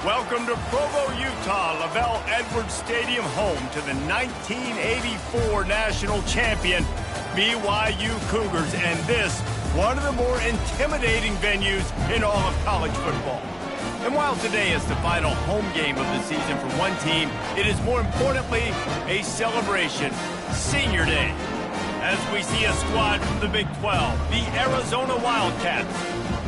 Welcome to Provo, Utah, Lavelle Edwards Stadium, home to the 1984 national champion BYU Cougars, and this, one of the more intimidating venues in all of college football. And while today is the final home game of the season for one team, it is more importantly a celebration, Senior Day, as we see a squad from the Big 12, the Arizona Wildcats,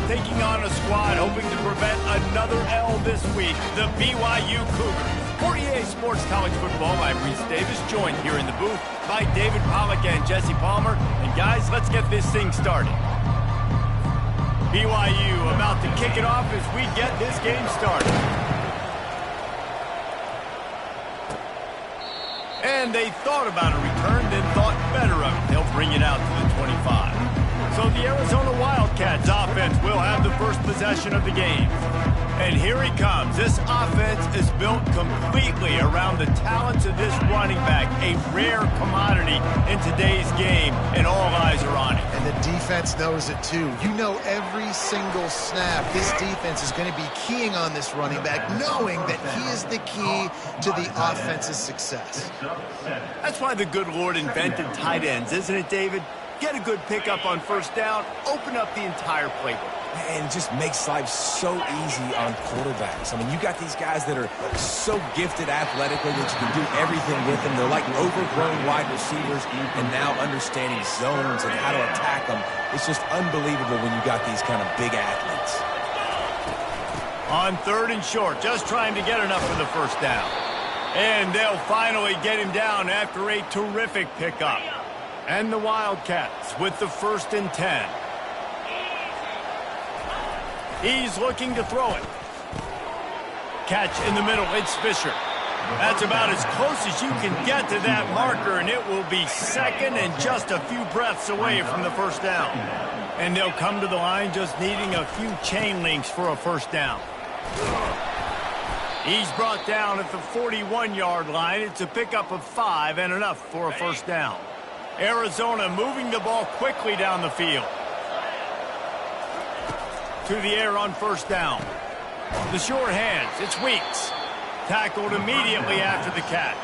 taking on a squad hoping to prevent another L this week, the BYU Cougars. For EA Sports College Football, I'm Reese Davis, joined here in the booth by David Pollack and Jesse Palmer. And guys, let's get this thing started. BYU about to kick it off as we get this game started. And they thought about a return, then thought better of it. They'll bring it out to the 25. So the Arizona Wildcats offense will have the first possession of the game. And here he comes. This offense is built completely around the talents of this running back, a rare commodity in today's game, and all eyes are on him. And the defense knows it too. You know, every single snap, this defense is going to be keying on this running back, knowing that he is the key to the offense's success. That's why the good Lord invented tight ends, isn't it, David? Get a good pickup on first down, open up the entire playbook. And it just makes life so easy on quarterbacks. I mean, you got these guys that are so gifted athletically that you can do everything with them. They're like overgrown wide receivers, and now understanding zones and how to attack them. It's just unbelievable when you got these kind of big athletes. On third and short, just trying to get enough for the first down. And they'll finally get him down after a terrific pickup. And the Wildcats with the 1st and 10. He's looking to throw it. Catch in the middle, it's Fisher. That's about as close as you can get to that marker, and it will be second and just a few breaths away from the first down. And they'll come to the line just needing a few chain links for a first down. He's brought down at the 41-yard line. It's a pickup of 5 and enough for a first down. Arizona moving the ball quickly down the field. To the air on first down. The short hands, it's Weeks. Tackled immediately after the catch.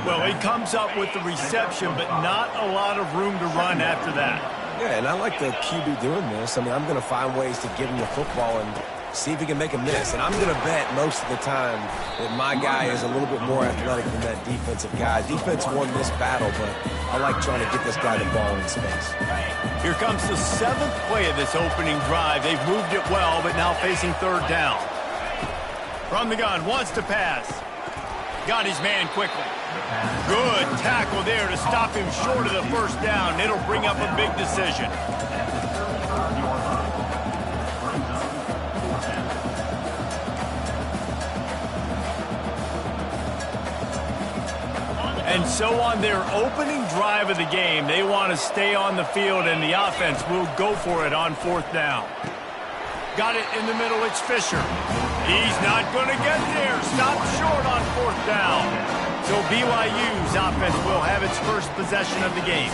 Well, he comes up with the reception, but not a lot of room to run after that. Yeah, and I like the QB doing this. I mean, I'm going to find ways to give him the football and see if he can make a miss. And I'm going to bet most of the time that my guy is a little bit more athletic than that defensive guy. Defense won this battle, but I like trying to get this guy the ball in space. Here comes the 7th play of this opening drive. They've moved it well, but now facing third down. From the gun, wants to pass. Got his man quickly. Good tackle there to stop him short of the first down. It'll bring up a big decision. And so on their opening drive of the game, they want to stay on the field, and the offense will go for it on 4th down. Got it in the middle, it's Fisher. He's not going to get there. Stopped short on 4th down. So BYU's offense will have its first possession of the game.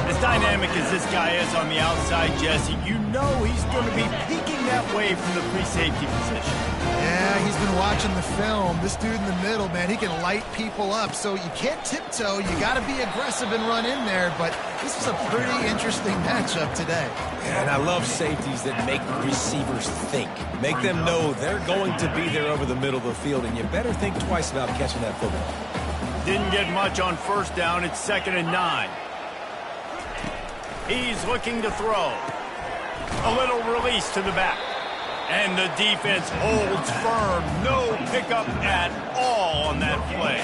As dynamic as this guy is on the outside, Jesse, you know he's going to be peeking that way from the free safety position. Yeah, he's been watching the film. This dude in the middle, man, he can light people up. So you can't tiptoe. You got to be aggressive and run in there. But this is a pretty interesting matchup today. And I love safeties that make receivers think. Make them know they're going to be there over the middle of the field, and you better think twice about catching that football. Didn't get much on first down. It's 2nd and 9. He's looking to throw. A little release to the back. And the defense holds firm. No pickup at all on that play.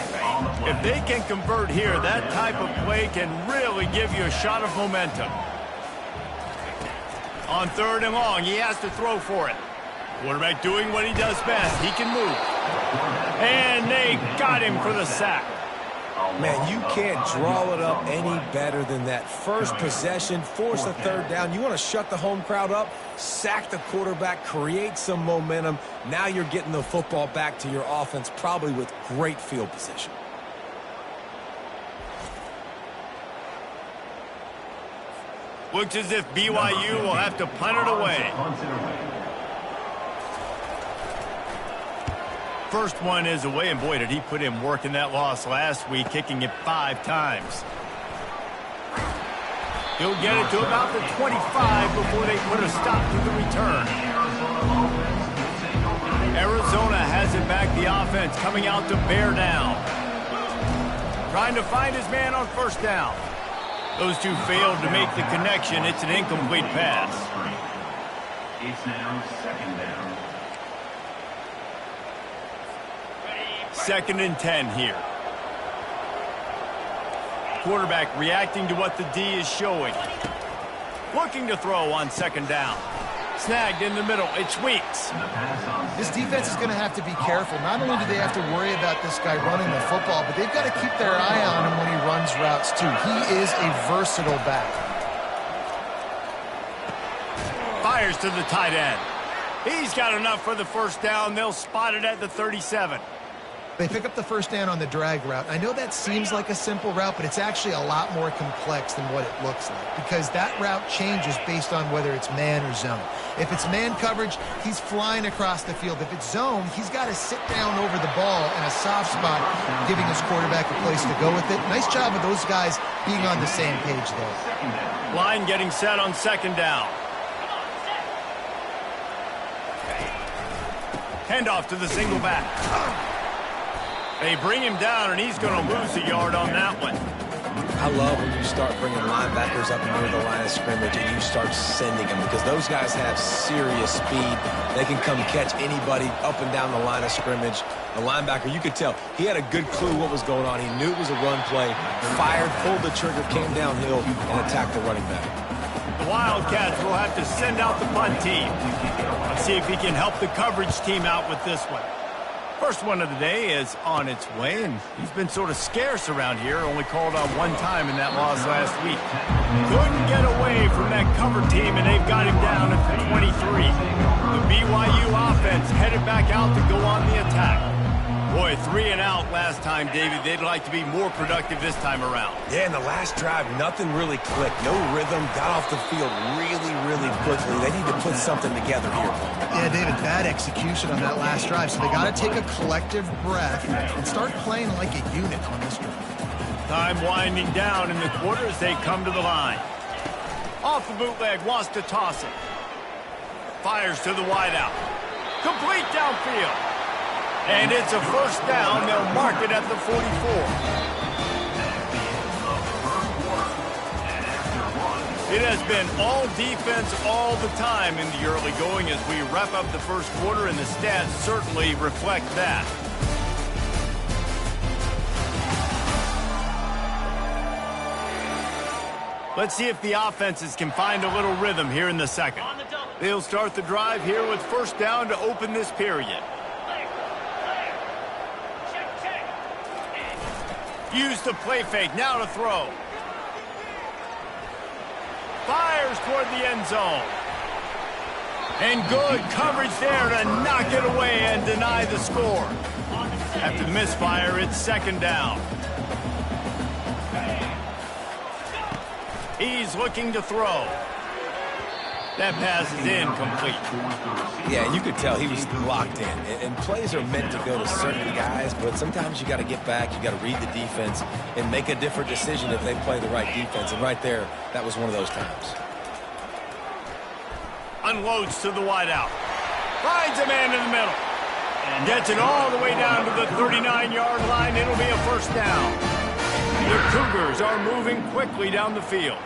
If they can convert here, that type of play can really give you a shot of momentum. On 3rd and long, he has to throw for it. Quarterback doing what he does best. He can move. And they got him for the sack. Man, you can't draw it up any better than that. First possession, force a 3rd down. You want to shut the home crowd up, sack the quarterback, create some momentum. Now you're getting the football back to your offense, probably with great field position. Looks as if BYU will have to punt it away. first one is away, and boy, did he put in work in that loss last week, kicking it 5 times. He'll get it to about the 25 before they put a stop to the return. Arizona has it back, the offense coming out to bear down. Trying to find his man on first down. Those two failed to make the connection. It's an incomplete pass. It's now second down. 2nd and 10 here. Quarterback reacting to what the D is showing. Looking to throw on 2nd down. Snagged in the middle. It's Weeks. This defense is going to have to be careful. Not only do they have to worry about this guy running the football, but they've got to keep their eye on him when he runs routes too. He is a versatile back. Fires to the tight end. He's got enough for the first down. They'll spot it at the 37. They pick up the first down on the drag route. I know that seems like a simple route, but it's actually a lot more complex than what it looks like because that route changes based on whether it's man or zone. If it's man coverage, he's flying across the field. If it's zone, he's got to sit down over the ball in a soft spot, giving his quarterback a place to go with it. Nice job of those guys being on the same page there. Line getting set on 2nd down. Handoff to the single back. They bring him down, and he's going to lose a yard on that one. I love when you start bringing linebackers up near the line of scrimmage and you start sending them because those guys have serious speed. They can come catch anybody up and down the line of scrimmage. The linebacker, you could tell, he had a good clue what was going on. He knew it was a run play, fired, pulled the trigger, came downhill, and attacked the running back. The Wildcats will have to send out the punt team. Let's see if he can help the coverage team out with this one. First one of the day is on its way, and he's been sort of scarce around here, only called on 1 time in that loss last week. Couldn't get away from that cover team, and they've got him down at the 23. The BYU offense headed back out to go on the attack. Boy, 3 and out last time, David. They'd like to be more productive this time around. Yeah, in the last drive, nothing really clicked. No rhythm, got off the field really, really quickly. They need to put something together here. Yeah, David, bad execution on that last drive. So they got to take a collective breath and start playing like a unit on this drive. Time winding down in the quarter as they come to the line. Off the bootleg, wants to toss it. Fires to the wideout. Complete downfield. And it's a first down. They'll mark it at the 44. It has been all defense all the time in the early going as we wrap up the first quarter, and the stats certainly reflect that. Let's see if the offenses can find a little rhythm here in the second. They'll start the drive here with first down to open this period. Use the play fake, now to throw. Fires toward the end zone. And good coverage there to knock it away and deny the score. After the misfire, it's 2nd down. He's looking to throw. That pass is incomplete. Yeah, you could tell he was locked in. And plays are meant to go to certain guys, but sometimes you got to get back, you got to read the defense, and make a different decision if they play the right defense. And right there, that was one of those times. Unloads to the wideout. Finds a man in the middle. Gets it all the way down to the 39-yard line. It'll be a first down. The Cougars are moving quickly down the field.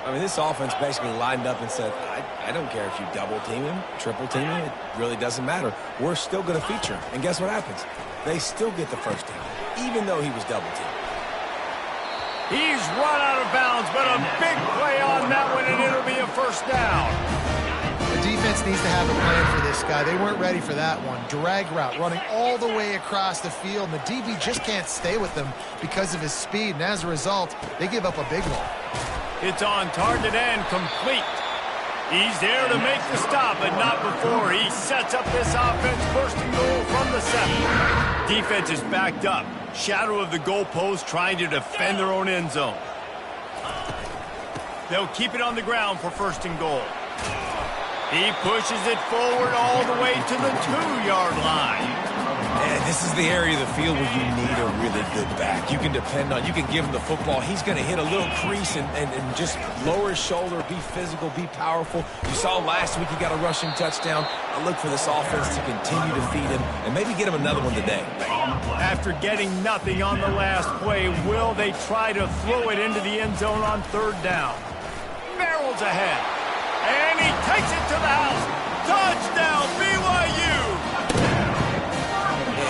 I mean, this offense basically lined up and said, I don't care if you double team him, triple team him, it really doesn't matter. We're still going to feature him. And guess what happens? They still get the first down, even though he was double teamed. He's run out of bounds, but a big play on that one, and it'll be a first down. The defense needs to have a plan for this guy. They weren't ready for that one. Drag route, running all the way across the field, and the DB just can't stay with them because of his speed, and as a result, they give up a big one. It's on target and complete. He's there to make the stop, but not before. He sets up this offense, first and goal from the 7. Defense is backed up. Shadow of the goalpost, trying to defend their own end zone. They'll keep it on the ground for first and goal. He pushes it forward all the way to the 2-yard line. And This is the area of the field where you need a really good back. You can depend on, you can give him the football. He's going to hit a little crease and just lower his shoulder, be physical, be powerful. You saw last week he got a rushing touchdown. I look for this offense to continue to feed him and maybe get him another one today. After getting nothing on the last play, will they try to throw it into the end zone on third down? Barrels ahead, and he takes it to the house. Touchdown, BYU!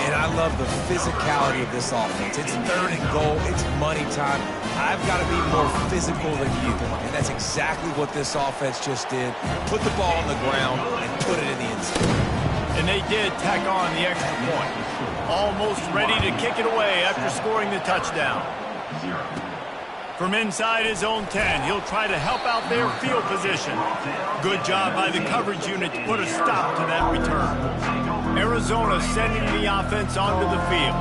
And I love the physicality of this offense. It's third and goal. It's money time. I've got to be more physical than you. And that's exactly what this offense just did. Put the ball on the ground and put it in the end zone. And they did tack on the extra point. Almost ready to kick it away after scoring the touchdown. From inside his own 10, he'll try to help out their field position. Good job by the coverage unit to put a stop to that return. Arizona sending the offense onto the field.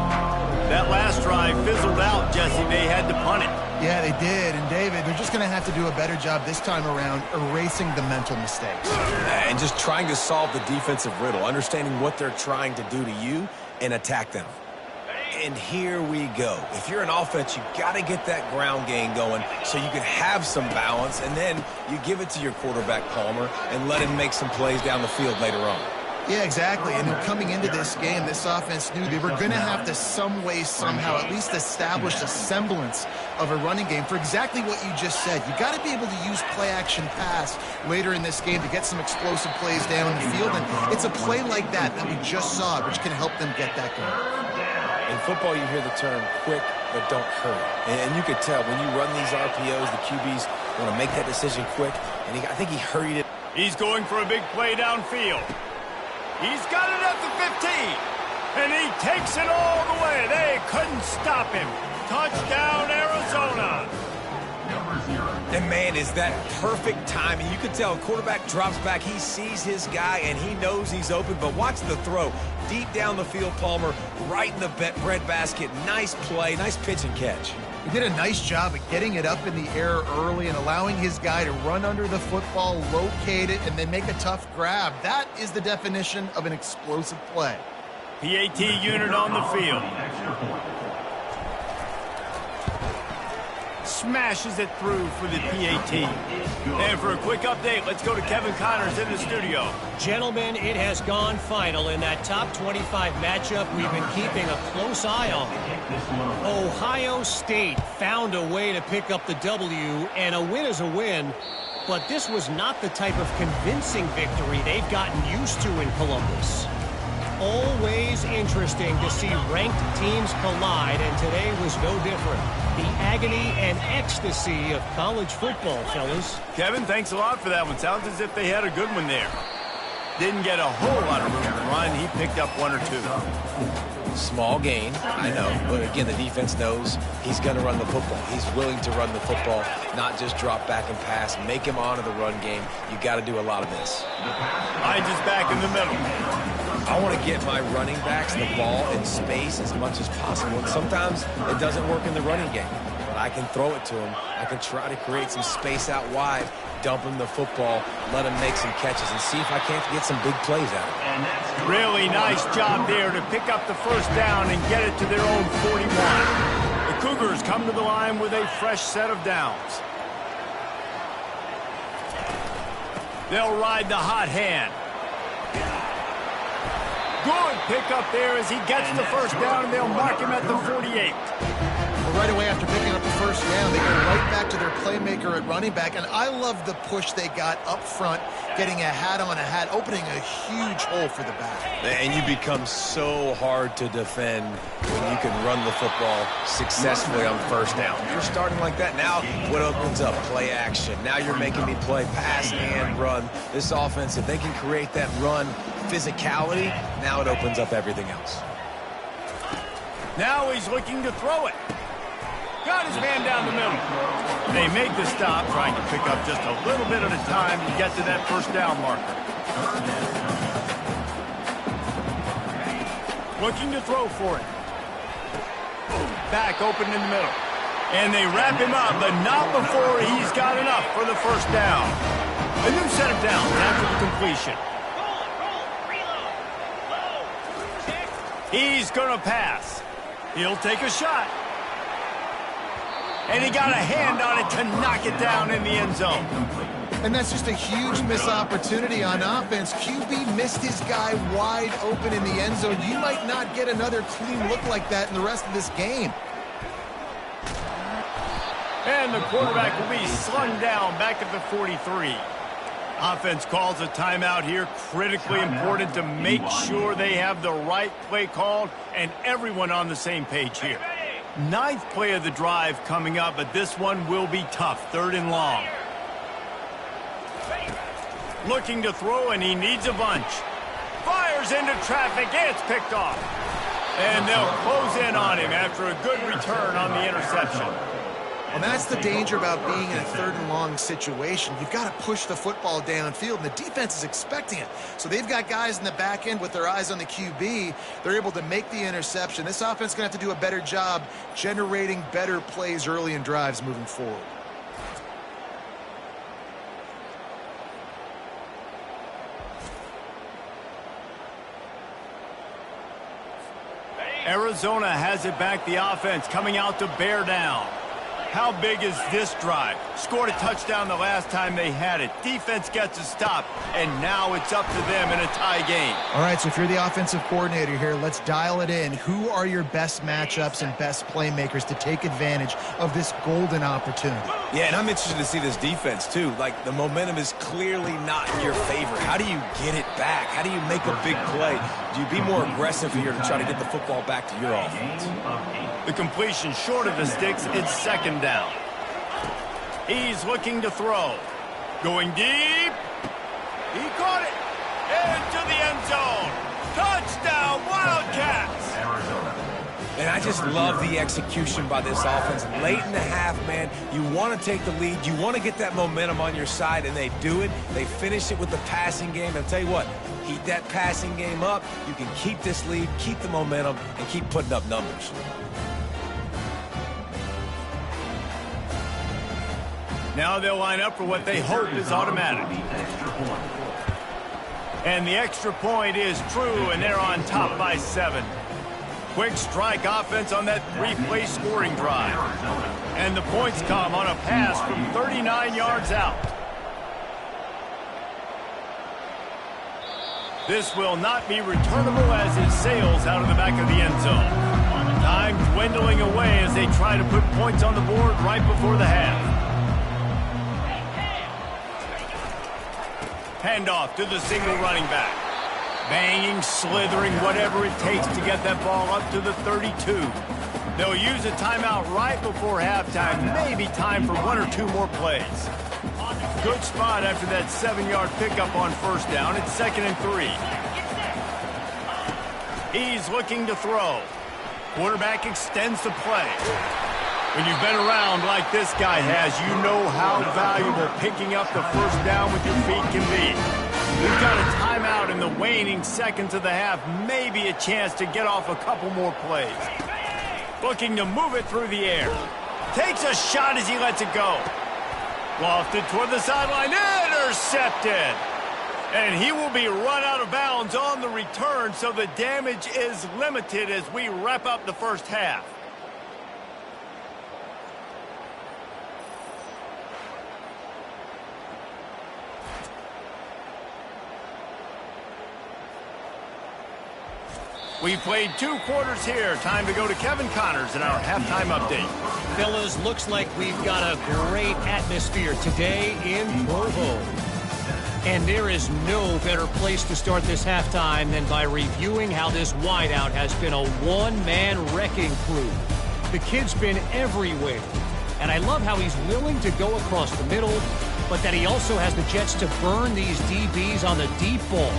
That last drive fizzled out, Jesse. They had to punt it. Yeah, they did. And, David, they're just going to have to do a better job this time around erasing the mental mistakes. And just trying to solve the defensive riddle, understanding what they're trying to do to you and attack them. And here we go. If you're an offense, you got to get that ground game going so you can have some balance, and then you give it to your quarterback, Palmer, and let him make some plays down the field later on. Yeah, exactly. And coming into this game, this offense knew they were going to have to some way, somehow, at least establish a semblance of a running game for exactly what you just said. You got to be able to use play-action pass later in this game to get some explosive plays down the field. And it's a play like that we just saw, which can help them get that going. In football, you hear the term quick, but don't hurry. And you could tell when you run these RPOs, the QBs want to make that decision quick. And I think he hurried it. He's going for a big play downfield. He's got it at the 15. And he takes it all the way. They couldn't stop him. Touchdown, Arizona. And, man, is that perfect timing. You can tell a quarterback drops back. He sees his guy, and he knows he's open. But watch the throw. Deep down the field, Palmer, right in the bread basket. Nice play, nice pitch and catch. He did a nice job of getting it up in the air early and allowing his guy to run under the football, locate it, and then make a tough grab. That is the definition of an explosive play. PAT unit on the field. Smashes it through for the PAT. And for a quick update, let's go to Kevin Connors in the studio. Gentlemen, it has gone final in that top 25 matchup we've been keeping a close eye on. Ohio State found a way to pick up the W, and a win is a win. But this was not the type of convincing victory they've gotten used to in Columbus. Always interesting to see ranked teams collide, and today was no different. The agony and ecstasy of college football, fellas. Kevin, thanks a lot for that one. Sounds as if they had a good one there. Didn't get a whole lot of room to run. He picked up one or two. Small gain, I know. But, again, the defense knows he's going to run the football. He's willing to run the football, not just drop back and pass. Make him honor the run game. You got to do a lot of this. Hines is back in the middle. I want to get my running backs the ball in space as much as possible. And sometimes it doesn't work in the running game. But I can throw it to him. I can try to create some space out wide, dump him the football, let him make some catches, and see if I can't get some big plays out of it. Really nice job there to pick up the first down and get it to their own 41. The Cougars come to the line with a fresh set of downs. They'll ride the hot hand. Good pickup there as he gets the first down, and they'll mark him at the 48. Well, right away after picking up the first down, they go right back to their playmaker at running back. And I love the push they got up front, getting a hat on a hat, opening a huge hole for the back. And you become so hard to defend when you can run the football successfully on first down. You're starting like that. Now what opens up? Play action. Now you're making me play pass and run. This offense, if they can create that run physicality, now it opens up everything else. Now he's looking to throw it. Got his man down the middle. They make the stop, trying to pick up just a little bit at a time to get to that first down marker. Looking to throw for it. Back open in the middle. And they wrap him up, but not before he's got enough for the first down. A new set of downs after the completion. He's going to pass. He'll take a shot. And he got a hand on it to knock it down in the end zone. And that's just a huge missed opportunity on offense. QB missed his guy wide open in the end zone. You might not get another clean look like that in the rest of this game. And the quarterback will be slung down back at the 43. Offense calls a timeout here. Critically important to make sure they have the right play called and everyone on the same page here. 9th play of the drive coming up, but this one will be tough. 3rd and long. Looking to throw, and he needs a bunch. Fires into traffic. It's picked off. And they'll close in on him after a good return on the interception. And that's the danger about being in a 3rd and long situation. You've got to push the football downfield, and the defense is expecting it. So they've got guys in the back end with their eyes on the QB. They're able to make the interception. This offense is going to have to do a better job generating better plays early in drives moving forward. Arizona has it back. The offense coming out to bear down. How big is this drive? Scored a touchdown the last time they had it. Defense gets a stop, and now it's up to them in a tie game. All right, so if you're the offensive coordinator here, let's dial it in. Who are your best matchups and best playmakers to take advantage of this golden opportunity? Yeah, and I'm interested to see this defense, too. Like, the momentum is clearly not in your favor. How do you get it back? How do you make a big play? Do you be more aggressive here to try to get the football back to your offense? The completion short of the sticks. It's 2nd down. He's looking to throw. Going deep. He caught it. Into the end zone. Touchdown, Wildcats. And I just love the execution by this offense. Late in the half, man, you want to take the lead. You want to get that momentum on your side, and they do it. They finish it with the passing game. And I'll tell you what, heat that passing game up. You can keep this lead, keep the momentum, and keep putting up numbers. Now they'll line up for what they hope is automatic. And the extra point is true, and they're on top by 7. Quick strike offense on that 3-play scoring drive. And the points come on a pass from 39 yards out. This will not be returnable as it sails out of the back of the end zone. Time dwindling away as they try to put points on the board right before the half. Handoff to the single running back. Banging, slithering, whatever it takes to get that ball up to the 32. They'll use a timeout right before halftime. Maybe time for 1 or 2 more plays. Good spot after that 7-yard pickup on 1st down. It's 2nd and 3. He's looking to throw. Quarterback extends the play. When you've been around like this guy has, you know how valuable picking up the 1st down with your feet can be. We've got a timeout in the waning seconds of the half. Maybe a chance to get off a couple more plays. Looking to move it through the air. Takes a shot as he lets it go. Lofted toward the sideline. Intercepted. And he will be run out of bounds on the return, so the damage is limited as we wrap up the 1st half. We played 2 quarters here. Time to go to Kevin Connors in our halftime update. Fellas, looks like we've got a great atmosphere today in Provo. And there is no better place to start this halftime than by reviewing how this wideout has been a one-man wrecking crew. The kid's been everywhere. And I love how he's willing to go across the middle, but that he also has the jets to burn these DBs on the deep ball.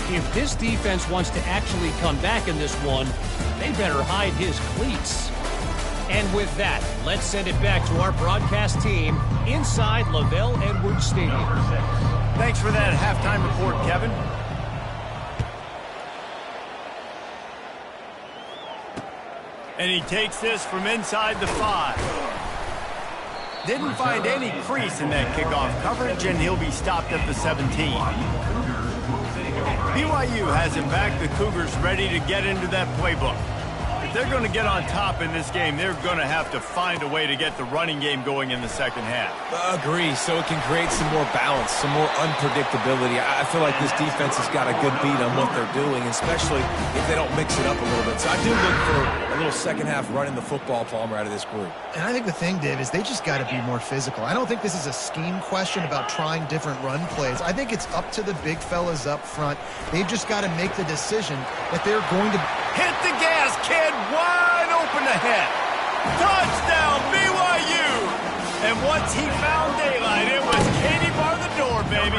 If this defense wants to actually come back in this one, they better hide his cleats. And with that, let's send it back to our broadcast team inside Lavelle Edwards Stadium. Thanks for that halftime report, Kevin. And he takes this from inside the 5. Didn't find any crease in that kickoff coverage, and he'll be stopped at the 17. BYU has it back. The Cougars ready to get into that playbook. If they're going to get on top in this game, they're going to have to find a way to get the running game going in the second half. Agree, so it can create some more balance, some more unpredictability. I feel like this defense has got a good beat on what they're doing, especially if they don't mix it up a little bit. So I do look for a little second half running the football, Palmer, out of this group. And I think the thing, Dave, is they just got to be more physical. I don't think this is a scheme question about trying different run plays. I think it's up to the big fellas up front. They've just got to make the decision that they're going to hit the gas, kid. Wide open ahead. Touchdown, BYU. And once he found daylight, it was Katie bar the door, baby.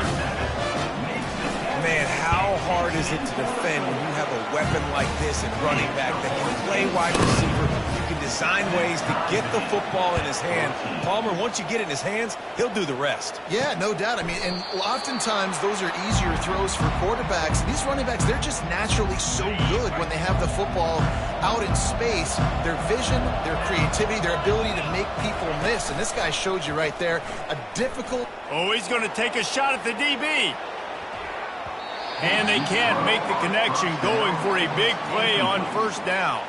Man, how hard is it to defend when you have a weapon like this at running back that can play wide receiver? You can design ways to get the football in his hand. Palmer, once you get it in his hands, he'll do the rest. Yeah, no doubt. I mean, and oftentimes those are easier throws for quarterbacks. These running backs, they're just naturally so good when they have the football out in space. Their vision, their creativity, their ability to make people miss. And this guy showed you right there a difficult... Oh, he's going to take a shot at the DB. And they can't make the connection, going for a big play on first down.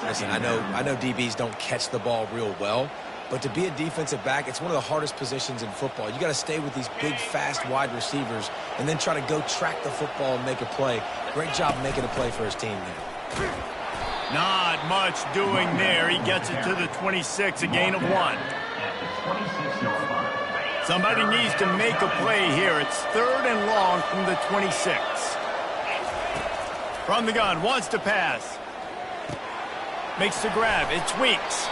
Listen, I know DBs don't catch the ball real well, but to be a defensive back, it's one of the hardest positions in football. You got to stay with these big, fast wide receivers and then try to go track the football and make a play. Great job making a play for his team there. Not much doing there. He gets it to the 26, a gain of 1. Somebody needs to make a play here. It's 3rd and long from the 26. From the gun, wants to pass. Makes the grab. It's Weeks.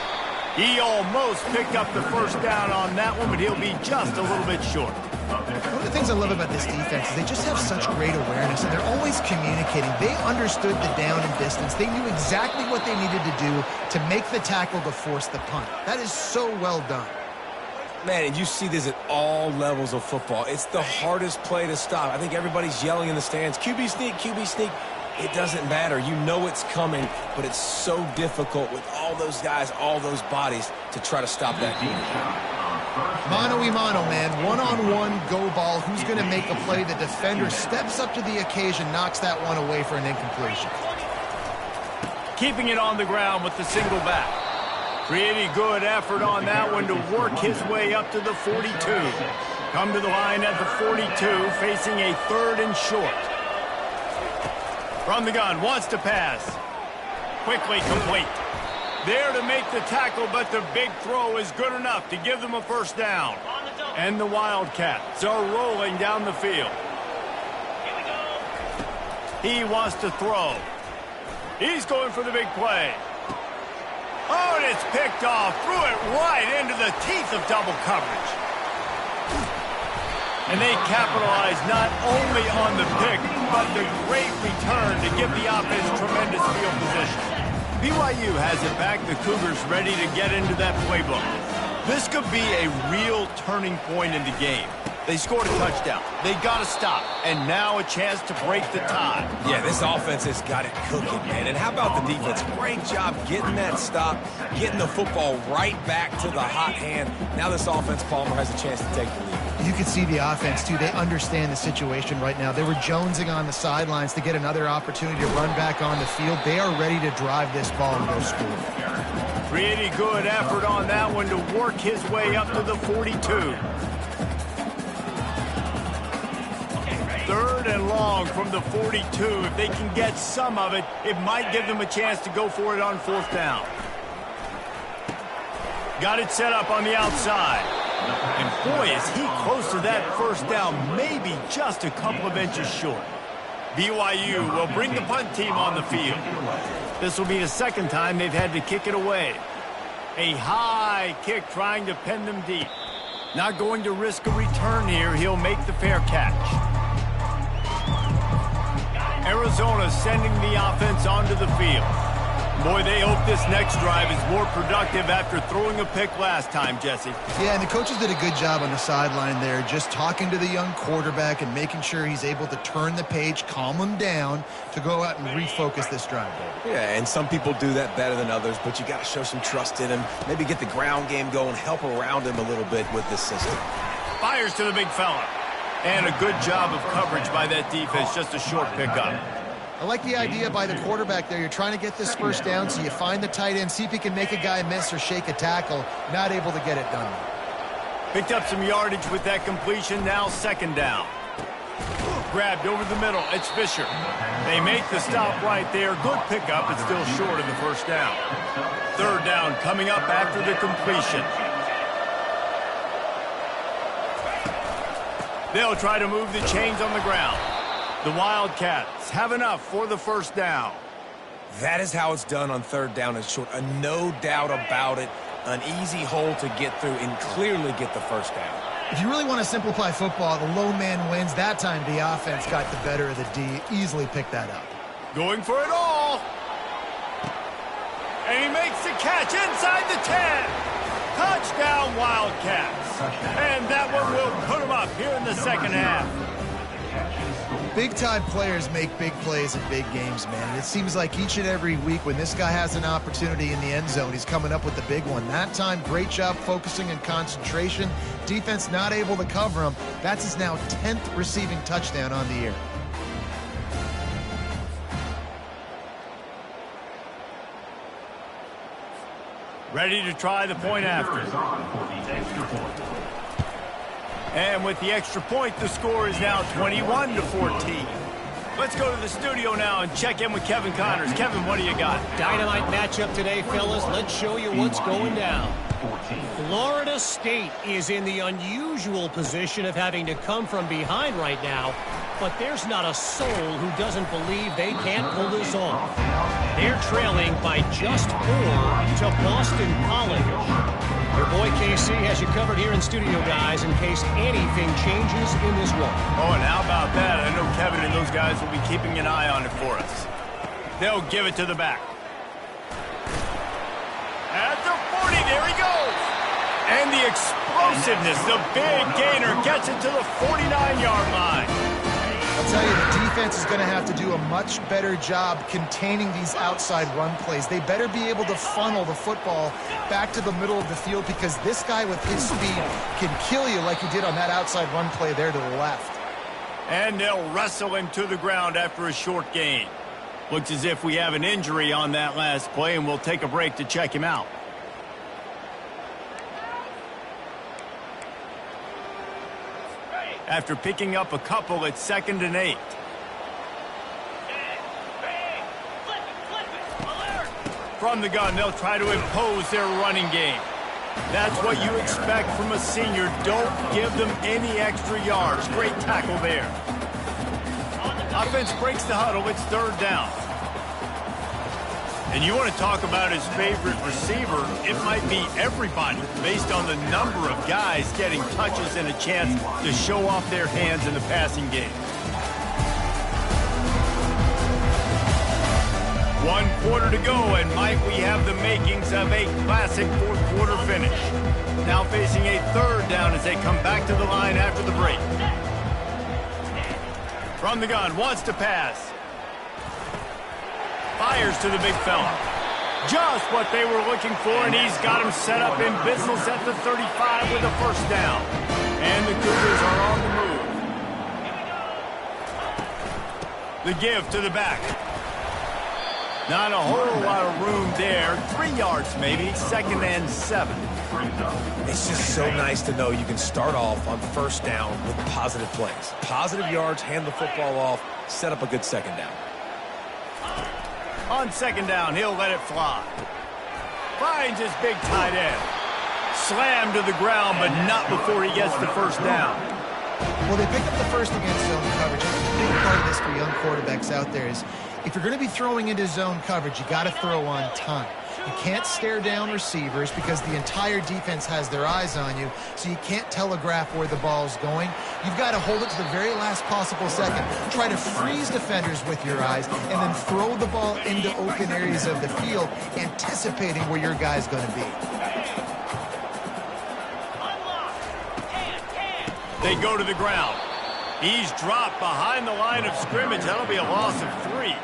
He almost picked up the first down on that one, but he'll be just a little bit short. One of the things I love about this defense is they just have such great awareness, and they're always communicating. They understood the down and distance. They knew exactly what they needed to do to make the tackle to force the punt. That is so well done. Man, and you see this at all levels of football. It's the hardest play to stop. I think everybody's yelling in the stands, QB sneak, QB sneak. It doesn't matter. You know it's coming, but it's so difficult with all those guys, all those bodies to try to stop that. Mano-a-mano, man. One-on-one go ball. Who's going to make a play? The defender steps up to the occasion, knocks that one away for an incompletion. Keeping it on the ground with the single back. Pretty good effort on that one to work his way up to the 42. Come to the line at the 42, facing a 3rd and short. From the gun, wants to pass. Quickly complete. There to make the tackle, but the big throw is good enough to give them a first down. And the Wildcats are rolling down the field. He wants to throw. He's going for the big play. Oh, and it's picked off. Threw it right into the teeth of double coverage. And they capitalize not only on the pick, but the great return to give the offense tremendous field position. BYU has it back. The Cougars ready to get into that playbook. This could be a real turning point in the game. They scored a touchdown. They got to stop. And now a chance to break the tie. Yeah, this offense has got it cooking, man. And how about the defense? Great job getting that stop, getting the football right back to the hot hand. Now this offense, Palmer, has a chance to take the lead. You can see the offense, too. They understand the situation right now. They were jonesing on the sidelines to get another opportunity to run back on the field. They are ready to drive this ball and go score. Pretty good effort on that one to work his way up to the 42. 3rd and long from the 42. If they can get some of it, it might give them a chance to go for it on 4th down. Got it set up on the outside. And boy, is he close to that first down, maybe just a couple of inches short. BYU will bring the punt team on the field. This will be the 2nd time they've had to kick it away. A high kick trying to pin them deep. Not going to risk a return here. He'll make the fair catch. Arizona sending the offense onto the field. Boy, they hope this next drive is more productive after throwing a pick last time, Jesse. Yeah, and the coaches did a good job on the sideline there, just talking to the young quarterback and making sure he's able to turn the page, calm him down to go out and refocus this drive. Yeah, and some people do that better than others, but you got to show some trust in him. Maybe get the ground game going, help around him a little bit with this system. Fires to the big fella. And a good job of coverage by that defense, just a short pickup. I like the idea by the quarterback there. You're trying to get this first down, so you find the tight end, see if he can make a guy miss or shake a tackle. Not able to get it done. Picked up some yardage with that completion, now second down. Grabbed over the middle, it's Fisher. They make the stop right there. Good pickup, but still short of the first down. Third down coming up after the completion. They'll try to move the chains on the ground. The Wildcats have enough for the first down. That is how it's done on third down and short. No doubt about it. An easy hole to get through and clearly get the first down. If you really want to simplify football, the low man wins. That time the offense got the better of the D. Easily picked that up. Going for it all. And he makes the catch inside the 10. Touchdown, Wildcats. And that one will put them up here in the second half. Big-time players make big plays in big games, man. And it seems like each and every week when this guy has an opportunity in the end zone, he's coming up with the big one. That time, great job focusing and concentration. Defense not able to cover him. That's his now 10th receiving touchdown on the year. Ready to try the point after. And with the extra point, the score is now 21-14. Let's go to the studio now and check in with Kevin Connors. Kevin, what do you got? Dynamite matchup today, fellas. Let's show you what's going down. Florida State is in the unusual position of having to come from behind right now, but there's not a soul who doesn't believe they can't pull this off. They're trailing by just 4 to Boston College. Your boy KC has you covered here in studio, guys, in case anything changes in this one. Oh, and how about that? I know Kevin and those guys will be keeping an eye on it for us. They'll give it to the back. At the 40, there he goes. And the explosiveness, the big gainer gets it to the 49-yard line. I'll tell you, the defense is going to have to do a much better job containing these outside run plays. They better be able to funnel the football back to the middle of the field because this guy with his speed can kill you like he did on that outside run play there to the left. And they'll wrestle him to the ground after a short gain. Looks as if we have an injury on that last play, and we'll take a break to check him out. After picking up a couple, it's 2nd and 8. From the gun, they'll try to impose their running game. That's what you expect from a senior. Don't give them any extra yards. Great tackle there. Offense breaks the huddle. It's 3rd down. And you want to talk about his favorite receiver, it might be everybody based on the number of guys getting touches and a chance to show off their hands in the passing game. 1 quarter to go, and might we have the makings of a classic 4th quarter finish. Now facing a 3rd down as they come back to the line after the break. From the gun, wants to pass. Fires to the big fella. Just what they were looking for, and he's got him set up in business at the 35 with a first down. And the Cougars are on the move. The give to the back. Not a whole lot of room there. 3 yards maybe, 2nd and 7. It's just so nice to know you can start off on first down with positive plays. Positive yards, hand the football off, set up a good second down. On 2nd down, he'll let it fly. Finds his big tight end. Slammed to the ground, but not before he gets the first down. Well, they pick up the first against zone coverage. I think a big part of this for young quarterbacks out there is if you're going to be throwing into zone coverage, you got to throw on time. You can't stare down receivers because the entire defense has their eyes on you, so you can't telegraph where the ball's going. You've got to hold it to the very last possible second. Try to freeze defenders with your eyes and then throw the ball into open areas of the field, anticipating where your guy's going to be. They go to the ground. He's dropped behind the line of scrimmage. That'll be a loss of 3.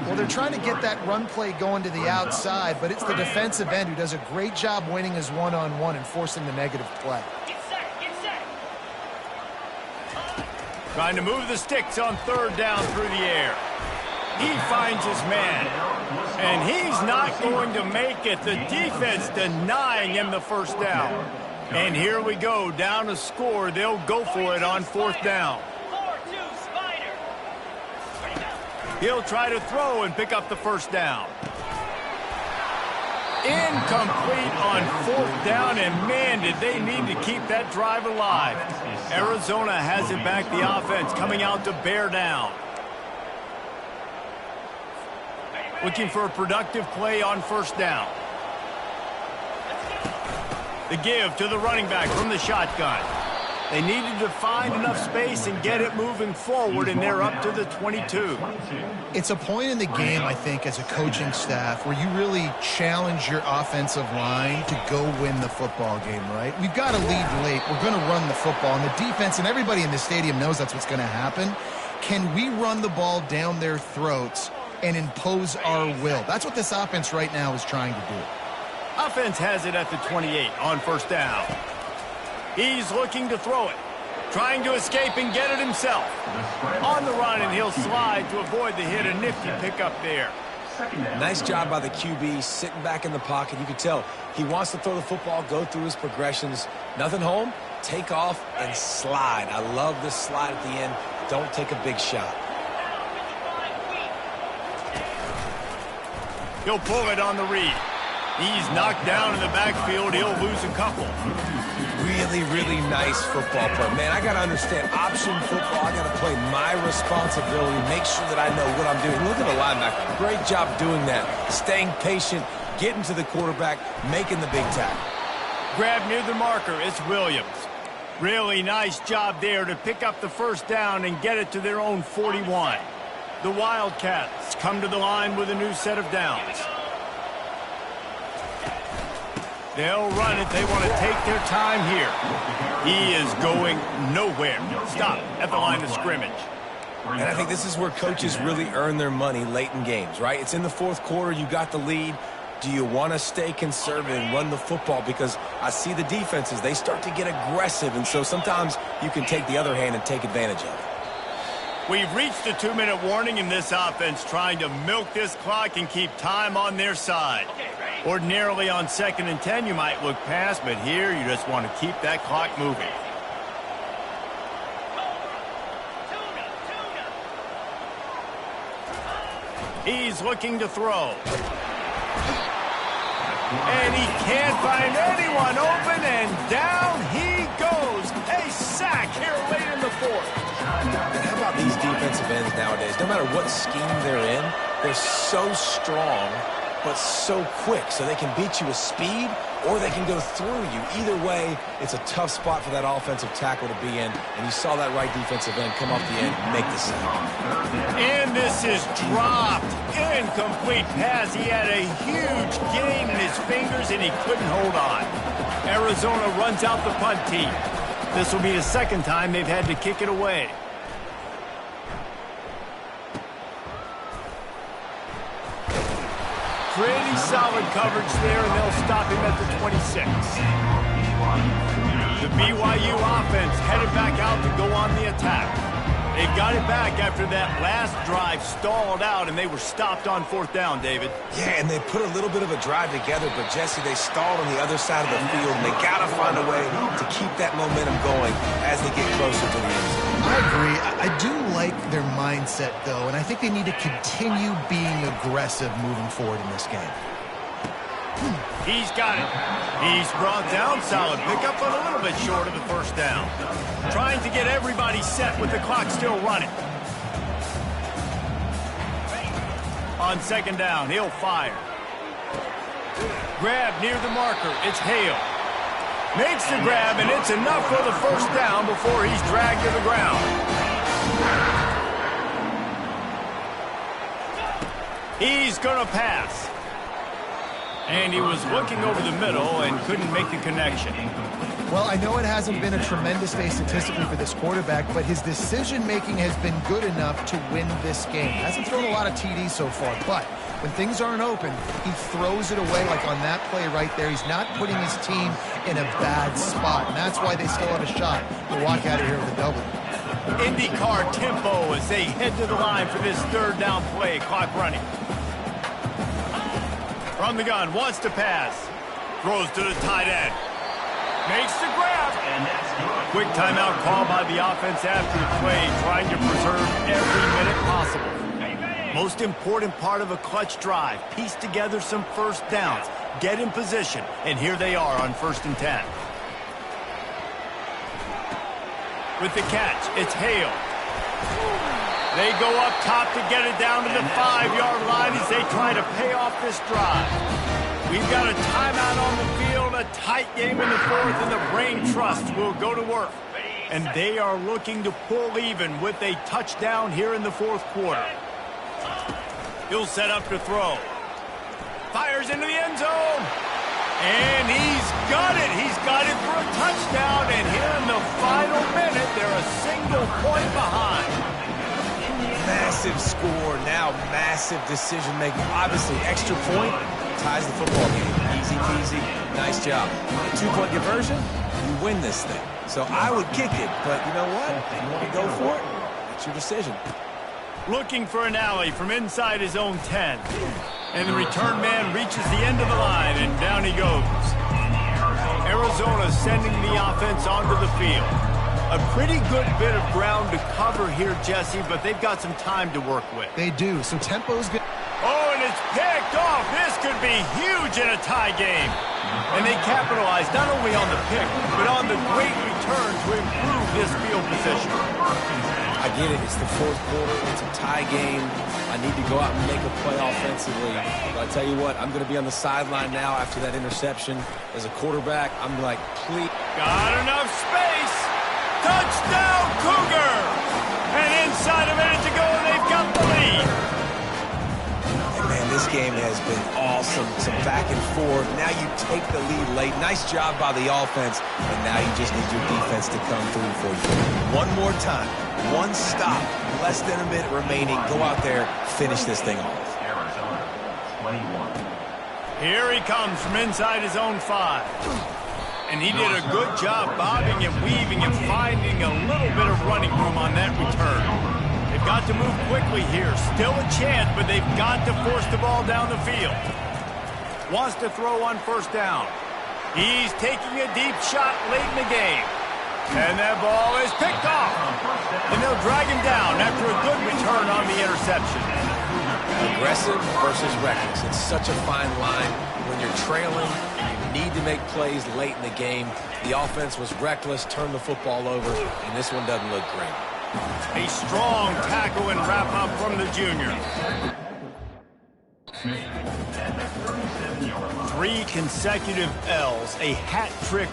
Well, they're trying to get that run play going to the outside, but it's the defensive end who does a great job winning his one-on-one and forcing the negative play. Get set, get set. Trying to move the sticks on third down through the air. He finds his man. And he's not going to make it. The defense denying him the first down. And here we go. Down a score. They'll go for it on fourth down. He'll try to throw and pick up the first down. Incomplete on fourth down, and man, did they need to keep that drive alive. Arizona has it back, the offense coming out to bear down. Looking for a productive play on first down. The give to the running back from the shotgun. They needed to find enough space and get it moving forward, and they're up to the 22. It's a point in the game, I think, as a coaching staff where you really challenge your offensive line to go win the football game, right? We've got to lead late. We're going to run the football, and the defense and everybody in the stadium knows that's what's going to happen. Can we run the ball down their throats and impose our will? That's what this offense right now is trying to do. Offense has it at the 28 on first down. He's looking to throw it. Trying to escape and get it himself. On the run, and he'll slide to avoid the hit. A nifty pickup there. Nice job by the QB, sitting back in the pocket. You can tell he wants to throw the football, go through his progressions. Nothing home, take off, and slide. I love this slide at the end. Don't take a big shot. He'll pull it on the read. He's knocked down in the backfield. He'll lose a couple. Really, really nice football play. Man, I got to understand option football. I got to play my responsibility, make sure that I know what I'm doing. Look at the linebacker. Great job doing that. Staying patient, getting to the quarterback, making the big tackle. Grab near the marker. It's Williams. Really nice job there to pick up the first down and get it to their own 41. The Wildcats come to the line with a new set of downs. They'll run it. They want to take their time here. He is going nowhere. Stop at the line of scrimmage. And I think this is where coaches really earn their money late in games, right? It's in the fourth quarter. You got the lead. Do you want to stay conservative and run the football? Because I see the defenses, they start to get aggressive, and so sometimes you can take the other hand and take advantage of it. We've reached the 2-minute warning in this offense, trying to milk this clock and keep time on their side. Ordinarily on 2nd and 10, you might look past, but here you just want to keep that clock moving. He's looking to throw. And he can't find anyone open, and down he goes. A sack here late in the fourth. And how about these defensive ends nowadays? No matter what scheme they're in, they're so strong, but so quick. So they can beat you with speed, or they can go through you. Either way, it's a tough spot for that offensive tackle to be in. And you saw that right defensive end come off the end and make the sack. And this is dropped. Incomplete pass. He had a huge gain in his fingers, and he couldn't hold on. Arizona runs out the punt team. This will be the second time they've had to kick it away. Pretty solid coverage there, and they'll stop him at the 26. The BYU offense headed back out to go on the attack. They got it back after that last drive stalled out, and they were stopped on fourth down, David. Yeah, and they put a little bit of a drive together, but, Jesse, they stalled on the other side of the field, and they got to find a way to keep that momentum going as they get closer to the end zone. I agree. I do like their mindset, though, and I think they need to continue being aggressive moving forward in this game. He's got it. He's brought down. Solid pickup, but a little bit short of the first down. Trying to get everybody set with the clock still running. On second down, he'll fire. Grab near the marker. It's Hale. Makes the grab, and it's enough for the first down before he's dragged to the ground. He's going to pass. And he was looking over the middle and couldn't make the connection. Well, I know it hasn't been a tremendous day statistically for this quarterback, but his decision-making has been good enough to win this game. Hasn't thrown a lot of TDs so far, but when things aren't open, he throws it away like on that play right there. He's not putting his team in a bad spot, and that's why they still have a shot to walk out of here with a W. IndyCar tempo as they head to the line for this third down play. Clock running. From the gun, wants to pass. Throws to the tight end. Makes the grab. Quick timeout call by the offense after the play, trying to preserve every minute possible. Most important part of a clutch drive, piece together some first downs, get in position, and here they are on 1st and 10. With the catch, it's Hale. They go up top to get it down to the 5-yard line as they try to pay off this drive. We've got a timeout on the field, a tight game in the 4th, and the Brain Trust will go to work. And they are looking to pull even with a touchdown here in the 4th quarter. He'll set up to throw. Fires into the end zone. And he's got it. He's got it for a touchdown. And here in the final minute, they're a single point behind. Massive score, now massive decision-making. Obviously, extra point ties the football game. Easy peasy, nice job. A 2-point conversion, you win this thing. So I would kick it, but you know what? If you want to go for it, it's your decision. Looking for an alley from inside his own 10. And the return man reaches the end of the line, and down he goes. Arizona sending the offense onto the field. A pretty good bit of ground to cover here, Jesse, but they've got some time to work with. They do. So tempo's good. Oh, and it's picked off. This could be huge in a tie game. And they capitalize not only on the pick, but on the great return to improve this field position. I get it. It's the 4th quarter. It's a tie game. I need to go out and make a play offensively. But I tell you what, I'm going to be on the sideline now after that interception. As a quarterback, I'm like, please. Got enough space. Touchdown, Cougar! And inside a minute to go, they've got the lead. Man, this game has been awesome. Some back and forth. Now you take the lead late. Nice job by the offense. And now you just need your defense to come through for you. One more time. One stop. Less than a minute remaining. Go out there. Finish this thing off. Arizona, 21. Here he comes from inside his own 5. And he did a good job bobbing and weaving and finding a little bit of running room on that return. They've got to move quickly here. Still a chance, but they've got to force the ball down the field. Wants to throw on 1st down. He's taking a deep shot late in the game. And that ball is picked off. And they'll drag him down after a good return on the interception. Aggressive versus reckless. It's such a fine line. When you're trailing, you need to make plays late in the game. The offense was reckless, turned the football over, and this one doesn't look great. A strong tackle and wrap-up from the junior. 3 consecutive L's, a hat trick